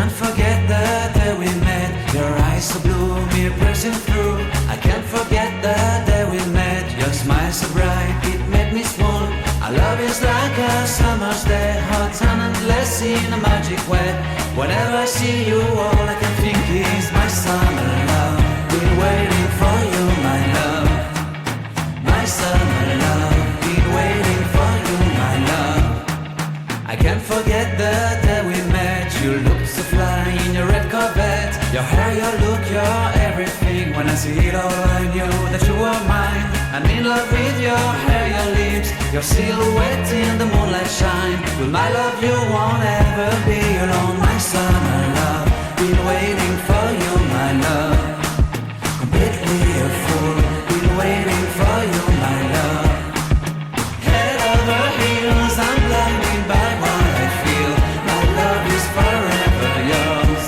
can't forget the day we met. Your eyes so blue, me piercing through. I can't forget the day we met. Your smile so bright, it made me swoon. Our love is like a summer's day, hot and endless in a magic way. Whenever I see you, all I can think is my summer love. Been waiting for you, my love. My summer love. Been waiting for you, my love. I can't forget the day we met. You looked so fly in your red Corvette. Your hair, your look, your everything. When I see it all, I knew that you were mine. I'm in love with your hair, your lips, your silhouette in the moonlight shine. With my love you won't ever be alone. My summer love, been waiting for you, my love. Completely a fool, been waiting for you, my love. Head over heels, I'm blinded by what I feel. My love is forever yours.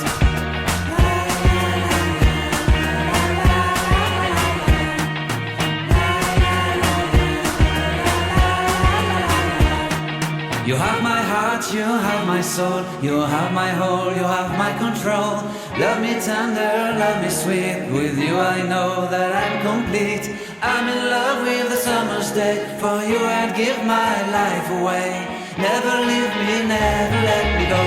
You have my heart, you have my soul, you have my whole, you have my control. Love me tender, love me sweet. With you I know that I'm complete. I'm in love with the summer's day. For you I'd give my life away. Never leave me, never let me go.